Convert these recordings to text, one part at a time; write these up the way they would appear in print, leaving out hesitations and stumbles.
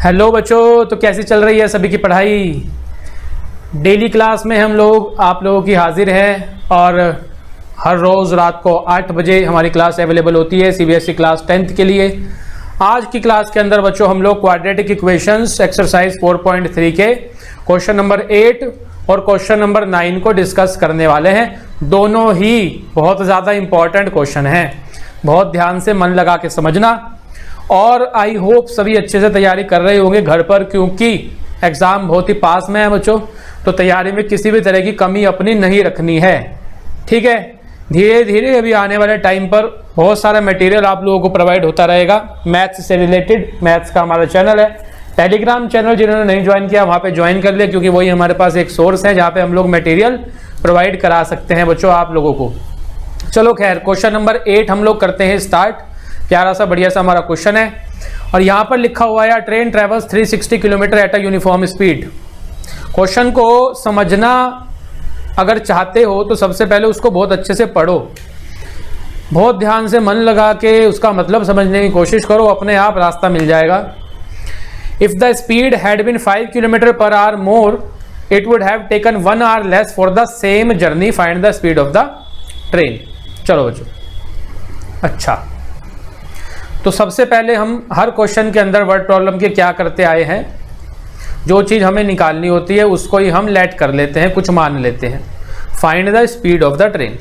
Hello बच्चों, तो कैसी चल रही है सभी की पढ़ाई। डेली क्लास में हम लोग आप लोगों की हाजिर हैं और हर रोज़ रात को 8 बजे हमारी क्लास अवेलेबल होती है सीबीएसई क्लास 10th के लिए। आज की क्लास के अंदर बच्चों हम लोग क्वाड्रेटिक इक्वेशंस एक्सरसाइज 4.3 के क्वेश्चन नंबर 8 और क्वेश्चन नंबर 9 को डिस्कस करने वाले हैं। दोनों ही बहुत ज़्यादा इंपॉर्टेंट क्वेश्चन हैं, बहुत ध्यान से मन लगा के समझना। और आई होप सभी अच्छे से तैयारी कर रहे होंगे घर पर, क्योंकि एग्ज़ाम बहुत ही पास में है बच्चों, तो तैयारी में किसी भी तरह की कमी अपनी नहीं रखनी है। ठीक है, धीरे धीरे अभी आने वाले टाइम पर बहुत सारा मटेरियल आप लोगों को प्रोवाइड होता रहेगा मैथ्स से रिलेटेड। मैथ्स का हमारा चैनल है, टेलीग्राम चैनल जिन्होंने नहीं ज्वाइन किया वहाँ पे ज्वाइन कर ले, क्योंकि वही हमारे पास एक सोर्स है जहाँ पे हम लोग मटेरियल प्रोवाइड करा सकते हैं बच्चों आप लोगों को। चलो खैर, क्वेश्चन नंबर 8 हम लोग करते हैं स्टार्ट। प्यारा सा बढ़िया सा हमारा क्वेश्चन है और यहाँ पर लिखा हुआ है train travels 360 kilometre at a uniform speed. Question को समझना अगर चाहते हो तो सबसे पहले उसको बहुत अच्छे से पढ़ो, बहुत ध्यान से मन लगा के उसका मतलब समझने की कोशिश करो, अपने आप रास्ता मिल जाएगा। If the speed had been 5 kilometre per hour more it would have taken 1 hour less for the same journey, find the speed of the train. चलो बच्चों, अच्छा तो सबसे पहले हम हर क्वेश्चन के अंदर वर्ड प्रॉब्लम के क्या करते आए हैं, जो चीज़ हमें निकालनी होती है उसको ही हम लेट कर लेते हैं, कुछ मान लेते हैं। Find the speed of the train,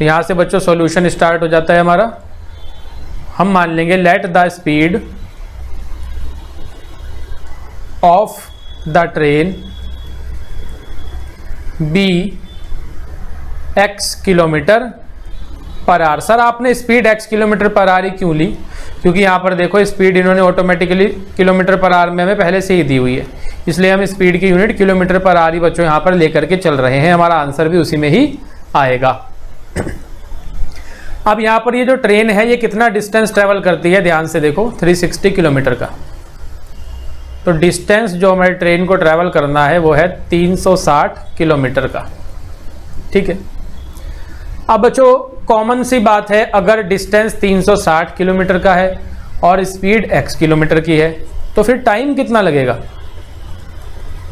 यहाँ से बच्चों सॉल्यूशन स्टार्ट हो जाता है हमारा। हम मान लेंगे let the speed of the train be x kilometre per hour. Sir आपने speed x kilometre per hour ही क्यों ली? क्योंकि यहाँ पर देखो स्पीड इन्होंने ऑटोमेटिकली किलोमीटर पर आवर में हमें पहले से ही दी हुई है, इसलिए हम स्पीड की यूनिट किलोमीटर पर आवर ही बच्चों यहाँ पर लेकर के चल रहे हैं। हमारा आंसर भी उसी में ही आएगा। अब यहाँ पर ये जो ट्रेन है ये कितना डिस्टेंस ट्रेवल करती है, ध्यान से देखो 360 किलोमीटर का। तो डिस्टेंस जो हमारी ट्रेन को ट्रेवल करना है वो है 360 किलोमीटर का। ठीक है, अब बच्चों कॉमन सी बात है, अगर डिस्टेंस 360 किलोमीटर का है और स्पीड x किलोमीटर की है तो फिर टाइम कितना लगेगा?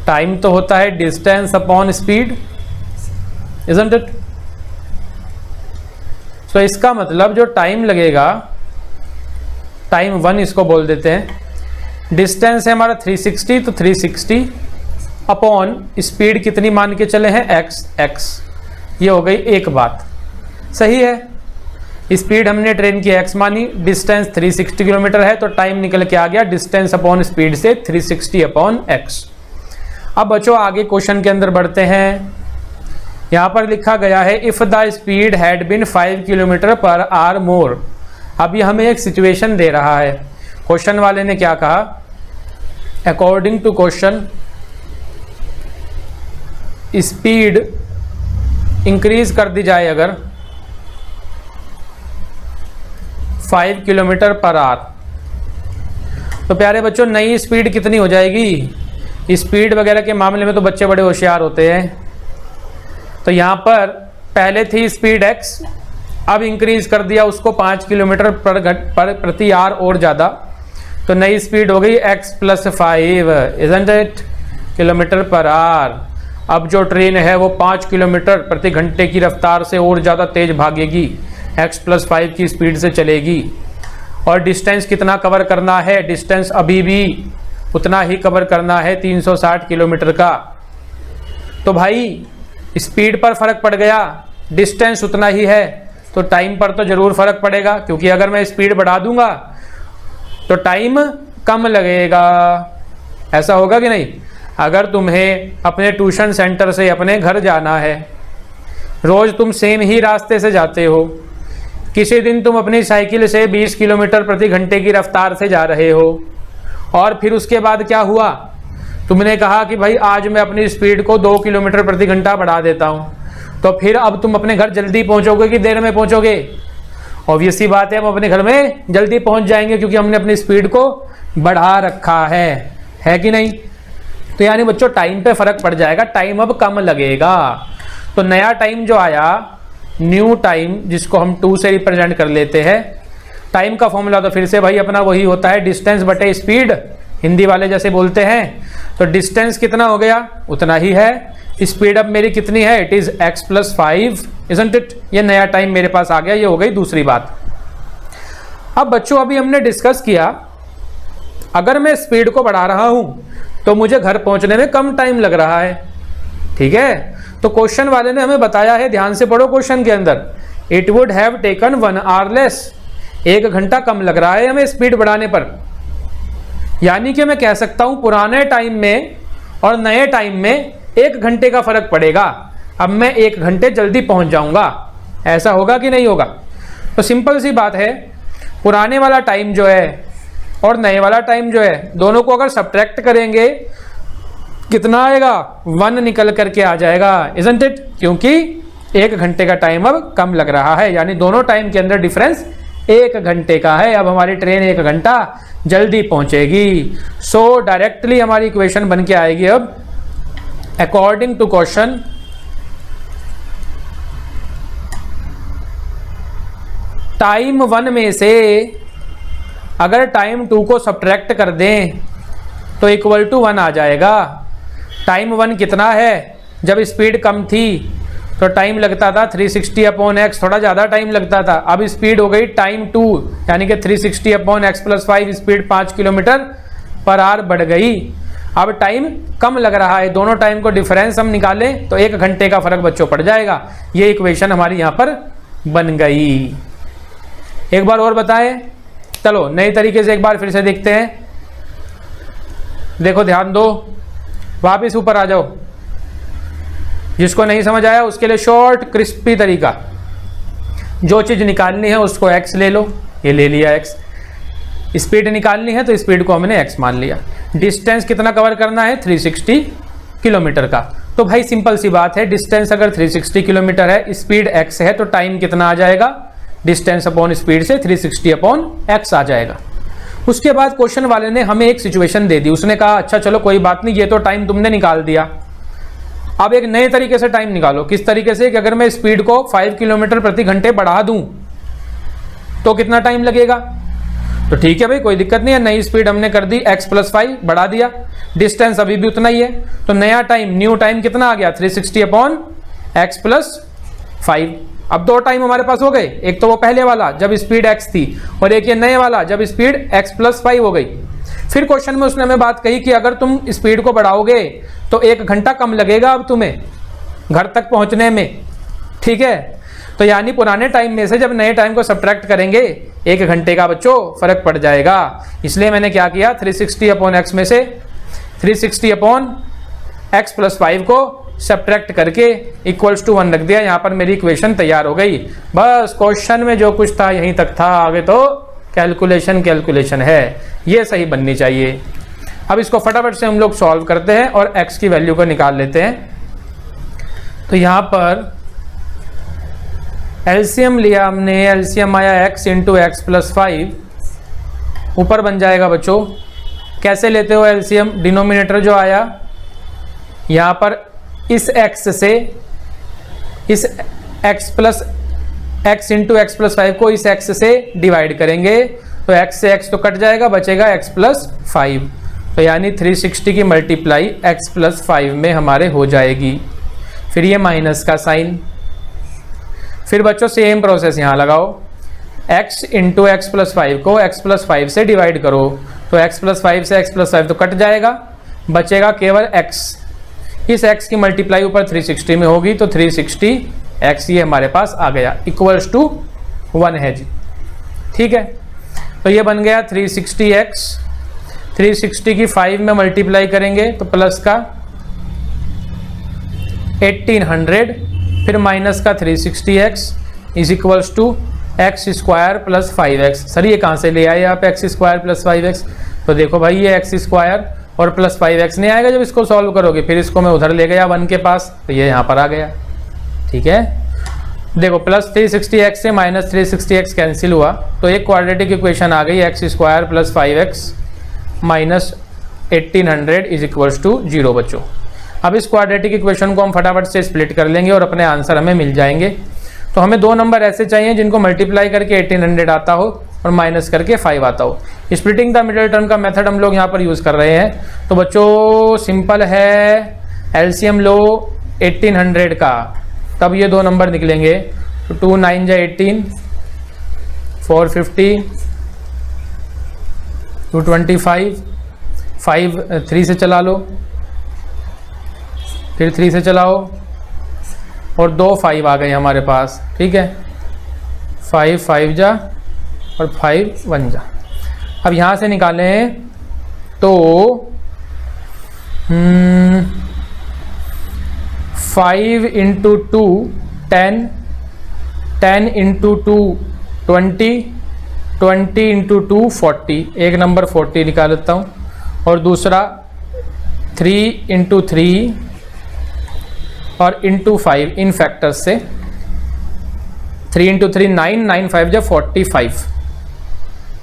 टाइम तो होता है distance upon speed, isn't it? तो इसका मतलब जो टाइम लगेगा, टाइम 1 इसको बोल देते हैं। डिस्टेंस है हमारा 360, तो 360 अपॉन स्पीड कितनी मान के चले हैं x। ये हो गई एक बात, सही है। स्पीड हमने ट्रेन की x मानी, डिस्टेंस 360 किलोमीटर है, तो टाइम निकल के आ गया डिस्टेंस अपॉन स्पीड से 360 अपॉन x। अब बच्चों आगे क्वेश्चन के अंदर बढ़ते हैं। यहाँ पर लिखा गया है if the speed had been 5 kilometre per hour more. अब ये हमें एक सिचुएशन दे रहा है। क्वेश्चन वाले ने क्या कहा, according to question speed increase कर दी जाए अगर 5 किलोमीटर पर आवर, तो प्यारे बच्चों नई स्पीड कितनी हो जाएगी? स्पीड वगैरह के मामले में तो बच्चे बड़े होशियार होते हैं। तो यहाँ पर पहले थी स्पीड x, अब इंक्रीज कर दिया उसको 5 किलोमीटर प्रति आवर और ज़्यादा, तो नई स्पीड हो गई x + 5 isn't it kilometre per our. अब जो ट्रेन है वो 5 किलोमीटर प्रति घंटे की रफ्तार से और ज़्यादा तेज भागेगी, x + 5 की स्पीड से चलेगी। और डिस्टेंस कितना कवर करना है? डिस्टेंस अभी भी उतना ही कवर करना है 360 किलोमीटर का। तो भाई स्पीड पर फर्क पड़ गया, डिस्टेंस उतना ही है, तो टाइम पर तो ज़रूर फर्क पड़ेगा, क्योंकि अगर मैं स्पीड बढ़ा दूंगा तो टाइम कम लगेगा। ऐसा होगा कि नहीं? अगर तुम्हें अपने ट्यूशन सेंटर से अपने घर जाना है, रोज़ तुम सेम ही रास्ते से जाते हो, किसी दिन तुम अपनी साइकिल से 20 किलोमीटर प्रति घंटे की रफ्तार से जा रहे हो, और फिर उसके बाद क्या हुआ, तुमने कहा कि भाई आज मैं अपनी स्पीड को 2 किलोमीटर प्रति घंटा बढ़ा देता हूँ, तो फिर अब तुम अपने घर जल्दी पहुँचोगे कि देर में पहुँचोगे? ऑब्वियस सी बात है, हम अपने घर में जल्दी पहुँच जाएंगे, क्योंकि हमने अपनी स्पीड को बढ़ा रखा है कि नहीं? तो यानी बच्चों टाइम पे फर्क पड़ जाएगा, टाइम अब कम लगेगा। तो नया टाइम जो आया, न्यू टाइम, जिसको हम 2 से रिप्रेजेंट कर लेते हैं, टाइम का फॉर्मूला तो फिर से भाई अपना वही होता है डिस्टेंस बटे स्पीड हिंदी वाले जैसे बोलते हैं। तो डिस्टेंस कितना हो गया, उतना ही है। स्पीड अब मेरी कितनी है, it is x + 5, isn't it. ये नया टाइम मेरे पास आ गया, ये हो गई दूसरी बात। अब बच्चों अभी हमने डिस्कस किया, अगर मैं स्पीड को बढ़ा रहा हूं तो मुझे घर पहुंचने में कम टाइम लग रहा है, ठीक है। तो क्वेश्चन वाले ने हमें बताया है, ध्यान से पढ़ो क्वेश्चन के अंदर, it would have taken 1 hour less, 1 घंटा कम लग रहा है हमें स्पीड बढ़ाने पर। यानी कि मैं कह सकता हूं पुराने टाइम में और नए टाइम में 1 घंटे का फर्क पड़ेगा। अब मैं 1 घंटे जल्दी पहुंच जाऊंगा, ऐसा होगा कि नहीं होगा। तो सिंपल सी बात है, पुराने वाला टाइम जो है और नए वाला टाइम जो है, दोनों को अगर सब्ट्रैक्ट करेंगे कितना आएगा, 1 निकल करके आ जाएगा, इजंट इट। क्योंकि 1 घंटे का टाइम अब कम लग रहा है, यानी दोनों टाइम के अंदर डिफरेंस 1 घंटे का है। अब हमारी ट्रेन 1 घंटा जल्दी पहुंचेगी। सो डायरेक्टली हमारी इक्वेशन बन के आएगी अब, अकॉर्डिंग टू क्वेश्चन, टाइम 1 में से अगर टाइम 2 को सब्ट्रैक्ट कर दें तो इक्वल टू 1 आ जाएगा। टाइम 1 कितना है, जब स्पीड कम थी तो टाइम लगता था 360/x, थोड़ा ज़्यादा टाइम लगता था। अब स्पीड हो गई टाइम 2, यानी कि 360/x + 5, स्पीड 5 km/h बढ़ गई। अब टाइम कम लग रहा है, दोनों टाइम को डिफरेंस हम निकालें तो 1 घंटे का फर्क बच्चों पड़ जाएगा। ये इक्वेशन हमारी यहाँ पर बन गई। एक बार और बताएं, चलो नए तरीके से एक बार फिर से देखते हैं। देखो ध्यान दो, वापिस ऊपर आ जाओ। जिसको नहीं समझ आया उसके लिए शॉर्ट क्रिस्पी तरीका, जो चीज निकालनी है उसको x ले लो, ये ले लिया x। स्पीड निकालनी है तो स्पीड को हमने x मान लिया। डिस्टेंस कितना कवर करना है, 360 किलोमीटर का। तो भाई सिंपल सी बात है, डिस्टेंस अगर 360 किलोमीटर है, स्पीड x है, तो टाइम कितना आ जाएगा, डिस्टेंस अपॉन स्पीड से 360/x आ जाएगा। उसके बाद क्वेश्चन वाले ने हमें एक सिचुएशन दे दी, उसने कहा अच्छा चलो कोई बात नहीं, ये तो टाइम तुमने निकाल दिया, अब एक नए तरीके से टाइम निकालो। किस तरीके से, कि अगर मैं स्पीड को 5 किलोमीटर प्रति घंटे बढ़ा दूं तो कितना टाइम लगेगा। तो ठीक है भाई, कोई दिक्कत नहीं है, नई स्पीड हमने कर दी, x + 5 बढ़ा दिया, डिस्टेंस अभी भी उतना ही है, तो नया टाइम, न्यू टाइम कितना आ गया, 360/x + 5। अब 2 टाइम हमारे पास हो गए, एक तो वो पहले वाला जब स्पीड x थी, और एक ये नए वाला जब स्पीड x + 5 हो गई। फिर क्वेश्चन में उसने हमें बात कही कि अगर तुम स्पीड को बढ़ाओगे तो 1 घंटा कम लगेगा अब तुम्हें घर तक पहुंचने में, ठीक है। तो यानी पुराने टाइम में से जब नए टाइम को सब्ट्रैक्ट करेंगे 1 घंटे का बच्चों फर्क पड़ जाएगा। इसलिए मैंने क्या किया, 360/x में से 360/x + 5 को सब्ट्रैक्ट करके इक्वल्स टू 1 रख दिया। यहाँ पर मेरी इक्वेशन तैयार हो गई। बस क्वेश्चन में जो कुछ था यहीं तक था, आगे तो कैलकुलेशन है, ये सही बननी चाहिए। अब इसको फटाफट से हम लोग सॉल्व करते हैं और x की वैल्यू को निकाल लेते हैं। तो यहाँ पर एलसीएम लिया हमने, एलसीएम आया x × x + 5, ऊपर बन जाएगा बच्चों। कैसे लेते हो एलसीएम, डिनोमिनेटर जो आया यहाँ पर इस x से, इस x × x + 5 को इस x से डिवाइड करेंगे तो x से x तो कट जाएगा, बचेगा x + 5। तो यानी 360 की मल्टीप्लाई x + 5 में हमारे हो जाएगी। फिर ये माइनस का साइन, फिर बच्चों सेम प्रोसेस यहाँ लगाओ, x × x + 5 को x + 5 से डिवाइड करो तो x + 5 से x + 5 तो कट जाएगा, बचेगा केवल x। इस x की मल्टीप्लाई ऊपर 360 में होगी तो 360x ये हमारे पास आ गया, इक्वल्स टू 1 है जी, ठीक है। तो ये बन गया 360x, 360 की 5 में मल्टीप्लाई करेंगे तो प्लस का 1800, फिर माइनस का 360x is equals to x² + 5x। Sir ये कहाँ से ले आए आप x² + 5x, तो देखो भाई ये x² और प्लस 5x नहीं आएगा जब इसको सॉल्व करोगे, फिर इसको मैं उधर ले गया 1 के पास तो ये यहाँ पर आ गया, ठीक है। देखो प्लस 360x से माइनस 360x कैंसिल हुआ तो एक क्वाड्रेटिक इक्वेशन आ गई, x² + 5x minus 1800 is equals to 0 बच्चों। अब इस क्वाड्रेटिक इक्वेशन को हम फटाफट से स्प्लिट कर लेंगे और अपने आंसर हमें मिल जाएंगे। तो हमें 2 नंबर ऐसे चाहिए जिनको मल्टीप्लाई करके 1800 आता हो, और माइनस करके 5 आता हो। स्प्लिटिंग द मिडिल टर्म का मेथड हम लोग यहाँ पर यूज़ कर रहे हैं। तो बच्चों सिंपल है, एलसीएम लो 1800 का, तब ये दो नंबर निकलेंगे। तो 2 9 जा 18, 450, 225, 5 3 से चला लो, फिर 3 से चलाओ और 2 5 आ गए हमारे पास। ठीक है, 5 5 जा और 5 1 जा। अब यहाँ से निकालें तो 5 इंटू 2 10, 10 इंटू 2 20, 20 इंटू 2 40, एक नंबर 40 निकाल लेता हूँ। और दूसरा 3 इंटू 3 और इंटू 5 इन फैक्टर्स से, 3 इंटू 3 9, 9 5 जब 45।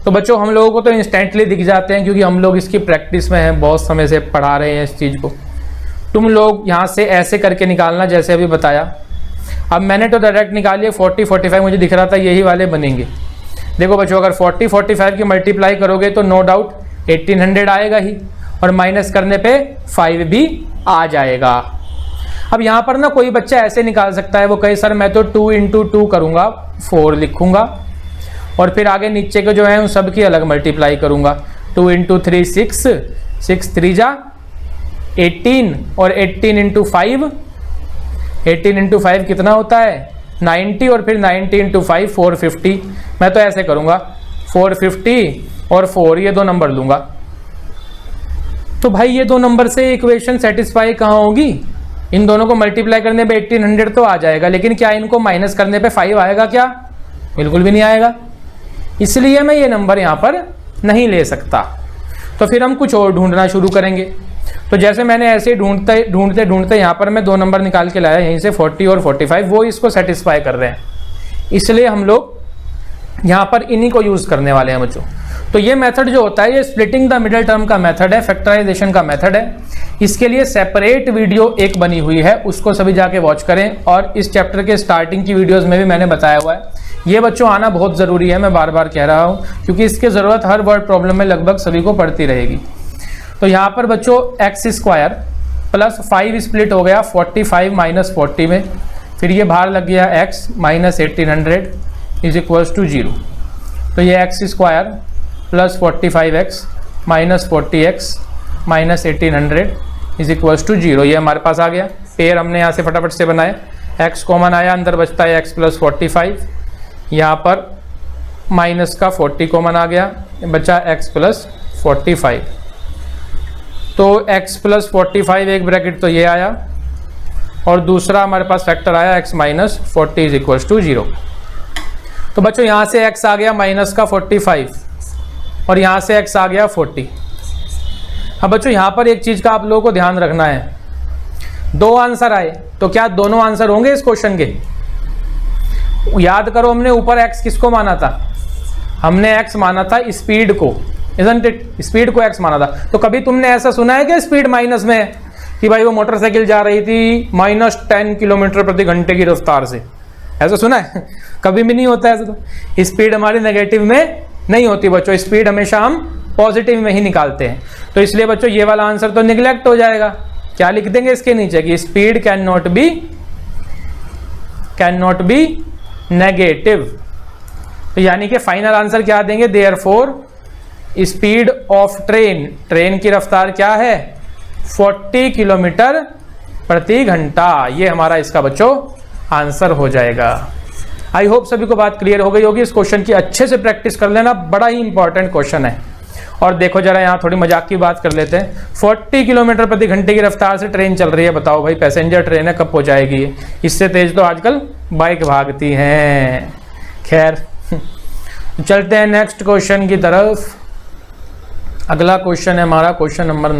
तो बच्चों हम लोगों को तो इंस्टेंटली दिख जाते हैं क्योंकि हम लोग इसकी प्रैक्टिस में हैं, बहुत समय से पढ़ा रहे हैं इस चीज़ को। तुम लोग यहाँ से ऐसे करके निकालना जैसे अभी बताया। अब मैंने तो डायरेक्ट निकालिए, 40 45 मुझे दिख रहा था यही वाले बनेंगे। देखो बच्चों अगर 40 45 की मल्टीप्लाई करोगे तो नो डाउट 1800 आएगा ही, और माइनस करने पे 5 भी आ जाएगा। अब यहाँ पर ना कोई बच्चा ऐसे निकाल सकता है, वो कहे सर मैं तो 2 इंटू 2 करूँगा, 4 लिखूँगा और फिर आगे नीचे के जो है उन सब की अलग मल्टीप्लाई करूँगा। 2 इंटू 3 6, 6 3 जा 18 और 18 इंटू 5, 18 इंटू 5 कितना होता है 90 और फिर 90 इंटू 5 450। मैं तो ऐसे करूँगा 450 और 4 ये दो नंबर लूँगा। तो भाई ये दो नंबर से इक्वेशन सेटिस्फाई कहाँ होगी? इन दोनों को मल्टीप्लाई करने पे 1800 तो आ जाएगा, लेकिन क्या इनको माइनस करने पे 5 आएगा क्या? बिल्कुल भी नहीं आएगा। इसलिए मैं ये नंबर यहाँ पर नहीं ले सकता। तो फिर हम कुछ और ढूंढना शुरू करेंगे। तो जैसे मैंने ऐसे ढूंढते ढूंढते ढूंढते यहाँ पर मैं दो नंबर निकाल के लाया यहीं से 40 और 45, वो इसको सेटिस्फाई कर रहे हैं, इसलिए हम लोग यहाँ पर इन्हीं को यूज़ करने वाले हैं बच्चों। तो ये मेथड जो होता है ये स्प्लिटिंग द मिडिल टर्म का मेथड है, फैक्टराइजेशन का मेथड है। इसके लिए सेपरेट वीडियो एक बनी हुई है, उसको सभी जाके वॉच करें। और इस चैप्टर के स्टार्टिंग की वीडियोस में भी मैंने बताया हुआ है। ये बच्चों आना बहुत ज़रूरी है, मैं बार बार कह रहा हूँ, क्योंकि इसकी ज़रूरत हर वर्ड प्रॉब्लम में लगभग सभी को पड़ती रहेगी। तो यहाँ पर बच्चों एक्स स्क्वायर प्लस 5 स्प्लिट हो गया 45 माइनस 40 में, फिर ये बाहर लग गया x minus 1800 is equals to 0। तो ये x square plus 45x minus 40x minus 1800 is equals to 0, ये हमारे पास आ गया। पेयर हमने यहाँ से फटाफट से बनाए, x कॉमन आया, अंदर बचता है x प्लस 45, यहाँ पर माइनस का 40 कॉमन आ गया, बचा x प्लस 45। तो x प्लस 45 एक ब्रैकेट तो ये आया, और दूसरा हमारे पास फैक्टर आया x minus 40 is equals to 0। तो बच्चों यहाँ से x आ गया माइनस का 45 और यहाँ से x आ गया 40। अब बच्चों यहाँ पर एक चीज़ का आप लोगों को ध्यान रखना है, दो आंसर आए तो क्या दोनों आंसर होंगे इस क्वेश्चन के? याद करो हमने ऊपर x किसको माना था? हमने x माना था स्पीड को, इजंट इट? स्पीड को x माना था। तो कभी तुमने ऐसा सुना है कि स्पीड माइनस में है कि भाई वो मोटरसाइकिल जा रही थी माइनस 10 किलोमीटर प्रति घंटे की रफ्तार से? ऐसा सुना है? कभी भी नहीं होता ऐसा। तो स्पीड हमारी नेगेटिव में नहीं होती बच्चों, स्पीड हमेशा हम पॉजिटिव में ही निकालते हैं। तो इसलिए बच्चों ये वाला आंसर तो निगलेक्ट हो जाएगा। क्या लिख देंगे इसके नीचे कि speed can not B negative. तो यानी कि फाइनल आंसर क्या देंगे? Therefore speed of train, train की रफ्तार क्या है? 40 किलोमीटर प्रति घंटा। ये हमारा इसका बच्चों आंसर हो जाएगा। आई होप सभी को बात क्लियर हो गई होगी। इस क्वेश्चन की अच्छे से प्रैक्टिस कर लेना, बड़ा ही इंपॉर्टेंट क्वेश्चन है। और देखो जरा यहाँ थोड़ी मजाक की बात कर लेते हैं। 40 किलोमीटर प्रति घंटे की रफ्तार से ट्रेन चल रही है, बताओ भाई पैसेंजर ट्रेन है, कब पहुँचाएगी? इससे तेज तो आजकल बाइक भागती हैं। खैर चलते हैं नेक्स्ट क्वेश्चन की तरफ। अगला क्वेश्चन है हमारा क्वेश्चन नंबर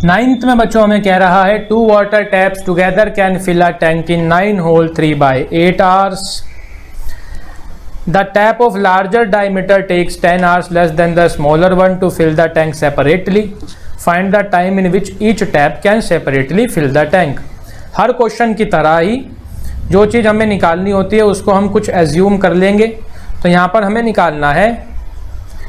9th में बच्चों हमें कह रहा है 2 water taps together can fill a tank in 9 whole 3/8 hours. The tap of larger diameter takes 10 hours less than the smaller one to fill the tank separately. Find the time in which each tap can separately fill the tank. Her question की तरह ही जो चीज़ हमें निकालनी होती है उसको हम कुछ एज्यूम कर लेंगे। तो यहाँ पर हमें निकालना है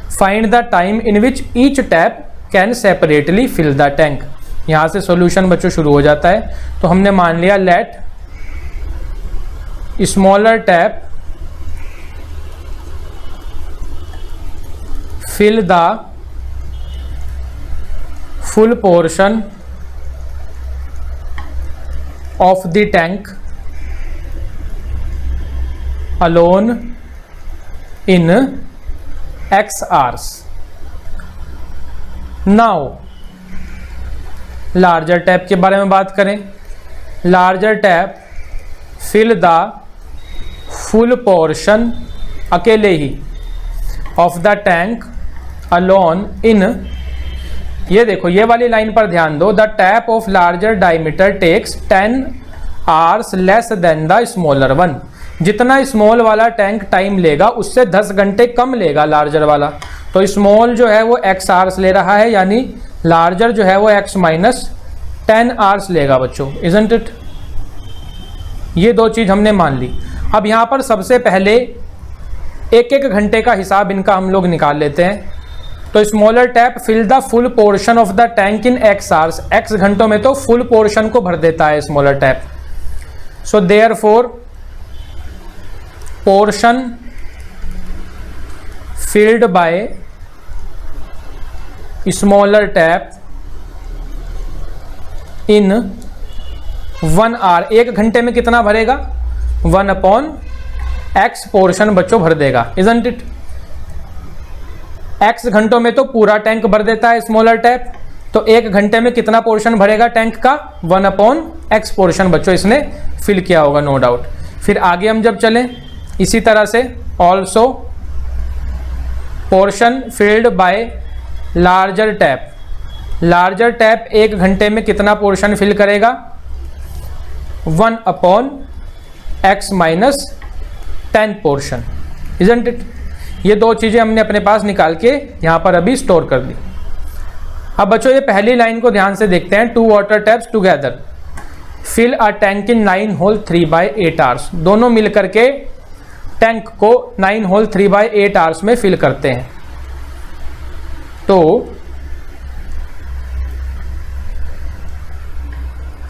find the time in which each tap can separately fill the tank. यहाँ से सॉल्यूशन बच्चों शुरू हो जाता है। तो हमने मान लिया let smaller tap fill the full portion of the tank alone in x hours. Now larger tap के बारे में बात करें। larger tap fill the full portion अकेले ही of the tank alone in, ये देखो ये वाली लाइन पर ध्यान दो, the tap of larger diameter takes 10 hours less than the smaller one. जितना स्मॉल वाला टैंक टाइम लेगा उससे 10 घंटे कम लेगा लार्जर वाला। तो स्मॉल जो है वो x आवर्स ले रहा है, यानी लार्जर जो है वो x माइनस 10 आवर्स लेगा बच्चों, इजंट इट। ये दो चीज हमने मान ली। अब यहाँ पर सबसे पहले एक एक घंटे का हिसाब इनका हम लोग निकाल लेते हैं। तो smaller tap fill the full portion of the tank in x hours, x घंटों में तो फुल पोर्शन को भर देता है smaller tap. So therefore portion filled by smaller tap in 1 hour, एक घंटे में कितना भरेगा 1/x पोर्शन बच्चों भर देगा, इजंट इट। x घंटों में तो पूरा टैंक भर देता है स्मॉलर टैप, तो एक घंटे में कितना पोर्शन भरेगा टैंक का 1/x पोर्शन बच्चों इसने फिल किया होगा, नो डाउट। फिर आगे हम जब चलें इसी तरह से also portion filled bye larger tap, larger tap एक घंटे में कितना पोर्शन फिल करेगा 1/x minus 10 portion, isn't it. ये दो चीजें हमने अपने पास निकाल के यहां पर अभी स्टोर कर दी। अब बच्चों ये पहली लाइन को ध्यान से देखते हैं। 2 water taps together fill a tank in 9 whole 3/8 hours. दोनों मिलकर के टैंक को 9 होल 3/8 आवर्स में फिल करते हैं। तो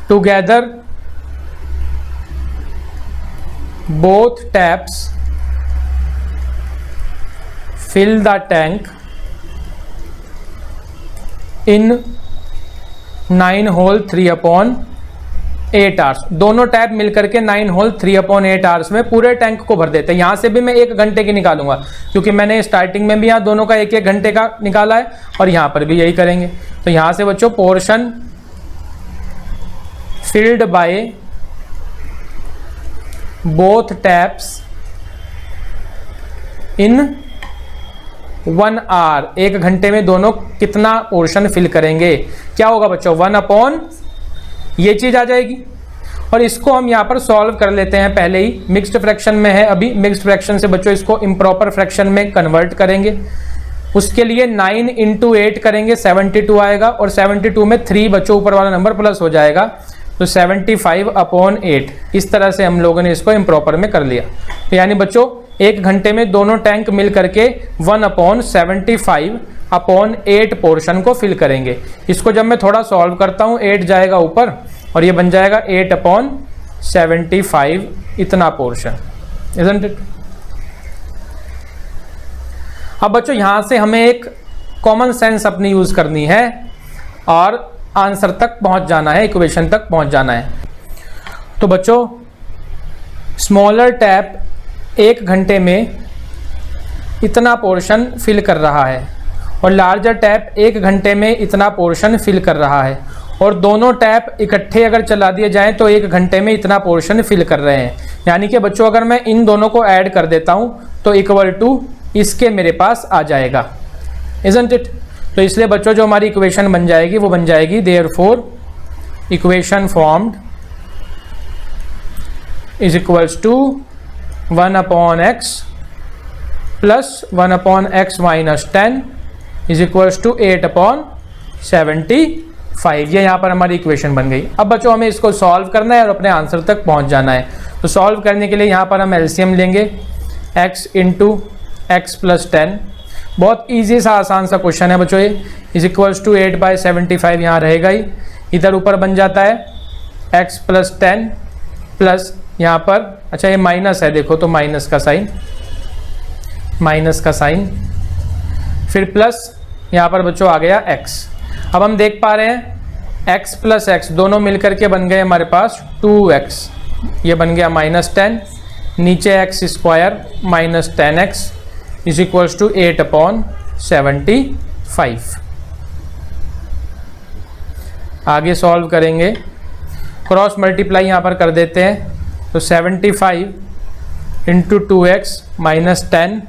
together both taps fill the tank in 9 whole 3/8 hours. दोनों टैप मिलकर के 9 होल 3/8 आवर्स में पूरे टैंक को भर देते हैं। यहां से भी मैं एक घंटे की निकालूंगा क्योंकि मैंने स्टार्टिंग में भी यहां दोनों का एक एक घंटे का निकाला है और यहां पर भी यही करेंगे। तो यहां से बच्चों portion filled by both taps in 1 hour, एक घंटे में दोनों कितना पोर्शन फिल करेंगे, क्या होगा बच्चों 1/, ये चीज आ जाएगी। और इसको हम यहाँ पर सॉल्व कर लेते हैं, पहले ही मिक्स्ड फ्रैक्शन में है, अभी मिक्स्ड फ्रैक्शन से बच्चों इसको इम्प्रॉपर फ्रैक्शन में कन्वर्ट करेंगे। उसके लिए 9 × 8 करेंगे 72 आएगा, और 72 में 3 बच्चों ऊपर वाला नंबर प्लस हो जाएगा, तो 75/8। इस तरह से हम लोगों ने इसको इम्प्रॉपर में कर लिया। तो यानी बच्चों एक घंटे में दोनों टैंक मिल करके 1/75/8 पोर्शन को फिल करेंगे। इसको जब मैं थोड़ा सॉल्व करता हूँ 8 जाएगा ऊपर और ये बन जाएगा 8/75 इतना पोर्शन, इजंट इट। अब बच्चों यहां से हमें एक कॉमन सेंस अपनी यूज करनी है और आंसर तक पहुंच जाना है, इक्वेशन तक पहुंच जाना है। तो बच्चों स्मॉलर टैप एक घंटे में इतना पोर्शन फिल कर रहा है और लार्जर टैप एक घंटे में इतना पोर्शन फिल कर रहा है, और दोनों टैप इकट्ठे अगर चला दिए जाएं तो एक घंटे में इतना पोर्शन फिल कर रहे हैं। यानी कि बच्चों अगर मैं इन दोनों को ऐड कर देता हूं तो इक्वल टू इसके मेरे पास आ जाएगा, इजंट इट। तो इसलिए बच्चों जो हमारी इक्वेशन बन जाएगी वो बन जाएगी therefore equation formed is equals to 1/x plus 1/x minus 10 is equals to 8/75। ये यहाँ पर हमारी इक्वेशन बन गई। अब बच्चों हमें इसको सॉल्व करना है और अपने आंसर तक पहुँच जाना है। तो सॉल्व करने के लिए यहाँ पर हम एलसीएम लेंगे, x इंटू एक्स प्लस 10। बहुत ईजी सा आसान सा क्वेश्चन है बच्चों ये। इज इक्वल्स टू 8/75 यहाँ रहेगा ही, इधर ऊपर बन जाता है x प्लस 10 प्लस यहाँ पर, अच्छा ये माइनस है देखो, तो माइनस का साइन, फिर प्लस यहाँ पर बच्चों आ गया x। अब हम देख पा रहे हैं x प्लस x दोनों मिलकर के बन गए हमारे पास 2x, ये बन गया -10, नीचे x square minus 10x is equals to 8/75। आगे सॉल्व करेंगे, क्रॉस मल्टीप्लाई यहाँ पर कर देते हैं, तो 75 into 2x minus 10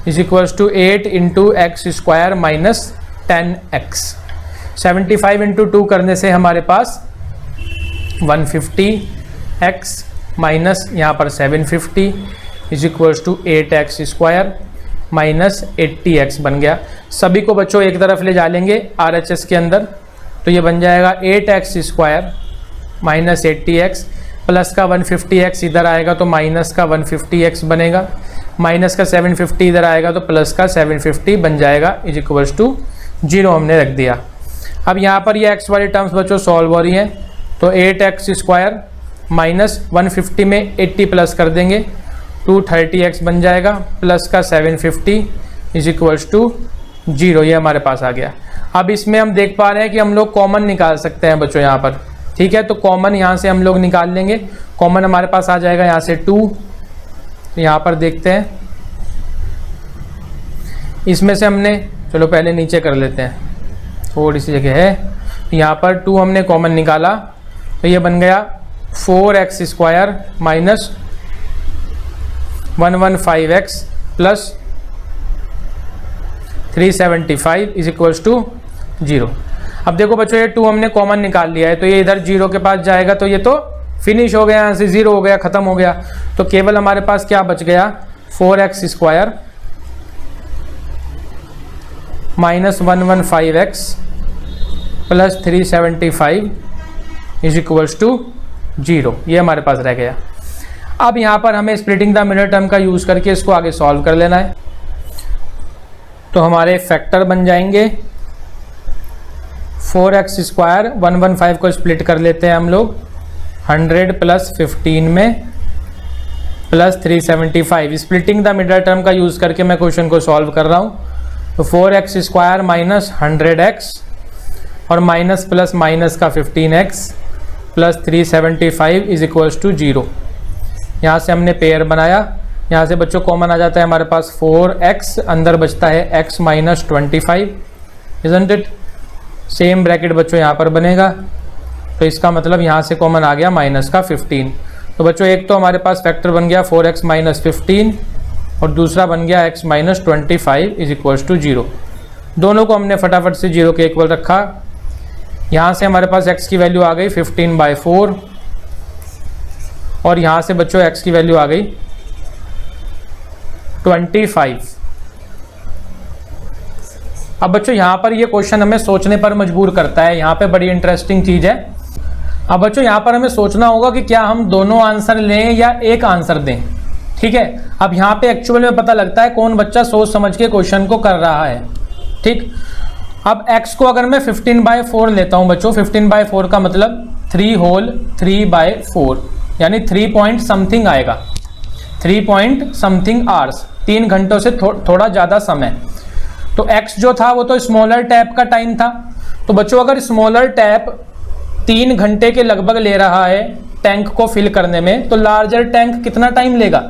is equals to 8 into x square minus 10x। 75 into 2 करने से हमारे पास 150x माइनस यहाँ पर 750 is equals to 8x square minus 80x बन गया। सभी को बच्चों एक तरफ ले जा लेंगे RHS के अंदर, तो ये बन जाएगा 8x square minus 80x, plus का 150x इधर आएगा तो माइनस का 150x बनेगा, माइनस का 750 इधर आएगा तो प्लस का 750 बन जाएगा इज इक्वल्स टू 0 हमने रख दिया। अब यहाँ पर ये x वाली टर्म्स बच्चों सॉल्व हो रही हैं, तो 8x स्क्वायर माइनस 150 में 80 प्लस कर देंगे 230x बन जाएगा, प्लस का 750 इज इक्वल्स टू 0, ये हमारे पास आ गया। अब इसमें हम देख पा रहे हैं कि हम लोग कॉमन निकाल सकते हैं बच्चों यहाँ पर, ठीक है, तो कॉमन यहाँ से हम लोग निकाल लेंगे। कॉमन हमारे पास आ जाएगा यहाँ से 2, यहाँ पर देखते हैं, इसमें से हमने, चलो पहले नीचे कर लेते हैं, थोड़ी सी जगह है, यहाँ पर 2 हमने कॉमन निकाला तो ये बन गया 4x square minus 115x plus 375 is equals to 0। अब देखो बच्चों ये 2 हमने कॉमन निकाल लिया है, तो ये इधर 0 के पास जाएगा तो ये तो फिनिश हो गया, यहाँ से 0 हो गया, ख़त्म हो गया। तो केवल हमारे पास क्या बच गया, 4x square minus 115x plus 375 is equals to 0, ये हमारे पास रह गया। अब यहाँ पर हमें स्प्लिटिंग द मिडल टर्म का यूज़ करके इसको आगे सॉल्व कर लेना है। तो हमारे फैक्टर बन जाएंगे 4x स्क्वायर 115 को स्प्लिट कर लेते हैं हम लोग 100 प्लस 15 में plus 375। Splitting the middle term का यूज़ करके मैं क्वेश्चन को सॉल्व कर रहा हूँ। तो 4x स्क्वायर माइनस 100x और माइनस प्लस माइनस का 15x plus 375 is equals to 0। यहाँ से हमने पेयर बनाया, यहाँ से बच्चों कॉमन आ जाता है हमारे पास 4x, अंदर बचता है x minus 25, isn't it. Same bracket बच्चों यहाँ पर बनेगा, तो इसका मतलब यहाँ से कॉमन आ गया माइनस का 15। तो बच्चों एक तो हमारे पास फैक्टर बन गया 4x माइनस 15 और दूसरा बन गया x minus 25 is equals to 0। दोनों को हमने फटाफट से 0 के इक्वल रखा। यहाँ से हमारे पास x की वैल्यू आ गई 15/4 और यहाँ से बच्चों x की वैल्यू आ गई 25। अब बच्चों यहाँ पर ये क्वेश्चन हमें सोचने पर मजबूर करता है, यहाँ पे बड़ी इंटरेस्टिंग चीज़ है। अब बच्चों यहाँ पर हमें सोचना होगा कि क्या हम दोनों आंसर लें या एक आंसर दें, ठीक है। अब यहाँ पे एक्चुअल में पता लगता है कौन बच्चा सोच समझ के क्वेश्चन को कर रहा है, ठीक। अब x को अगर मैं 15/4 लेता हूँ बच्चों, 15/4 का मतलब 3 होल 3/4 यानी 3 पॉइंट समथिंग आएगा, 3 पॉइंट समथिंग आवर्स, 3 घंटों से थोड़ा ज़्यादा समय। तो x जो था वो तो स्मॉलर टैप का टाइम था। तो बच्चों अगर स्मॉलर टैप 3 घंटे के लगभग ले रहा है टैंक को फिल करने में, तो लार्जर टैंक कितना टाइम लेगा?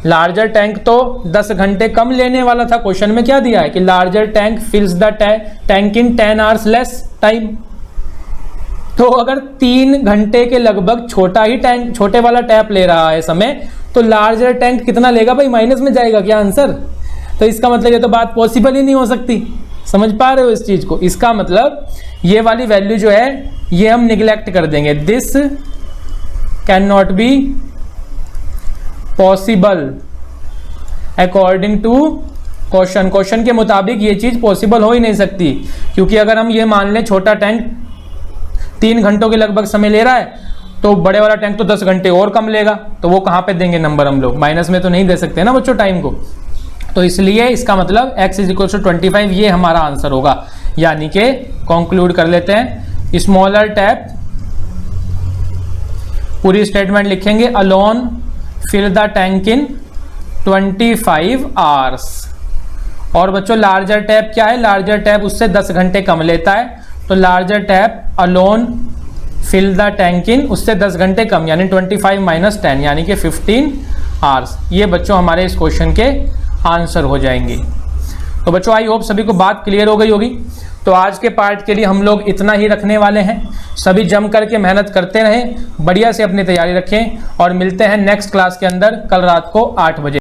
लार्जर टैंक तो 10 घंटे कम लेने वाला था। क्वेश्चन में क्या दिया है कि larger tank फिल्स the tank in 10 hours less time. तो अगर 3 घंटे के लगभग छोटा ही टैंक, छोटे वाला टैप ले रहा है समय, तो लार्जर टैंक कितना लेगा भाई? माइनस में जाएगा क्या आंसर? तो इसका मतलब ये तो बात पॉसिबल ही नहीं हो सकती। समझ पा रहे हो इस चीज को? इसका मतलब ये वाली वैल्यू जो है ये हम निगलेक्ट कर देंगे। This can not be possible according to question. Question के मुताबिक ये चीज पॉसिबल हो ही नहीं सकती, क्योंकि अगर हम ये मान लें छोटा टैंक 3 घंटों के लगभग समय ले रहा है तो बड़े वाला टैंक तो 10 घंटे और कम लेगा, तो वो कहाँ पे देंगे नंबर हम लोग, माइनस में तो नहीं दे सकते ना बच्चों टाइम को। तो इसलिए इसका मतलब x इज इक्वल टू 25 ये हमारा आंसर होगा। यानी कि कंक्लूड कर लेते हैं, स्मॉलर टैप, पूरी स्टेटमेंट लिखेंगे, alone fill the tank in 25 hours. और बच्चों लार्जर टैप क्या है, लार्जर टैप उससे 10 घंटे कम लेता है, तो larger tap alone fill the tank in उससे 10 घंटे कम, यानी 25 माइनस 10 यानी कि 15 आवर्स। ये बच्चों हमारे इस क्वेश्चन के आंसर हो जाएंगे। तो बच्चों आई होप सभी को बात क्लियर हो गई होगी। तो आज के पार्ट के लिए हम लोग इतना ही रखने वाले हैं। सभी जम करके मेहनत करते रहें, बढ़िया से अपनी तैयारी रखें और मिलते हैं नेक्स्ट क्लास के अंदर कल रात को 8 बजे।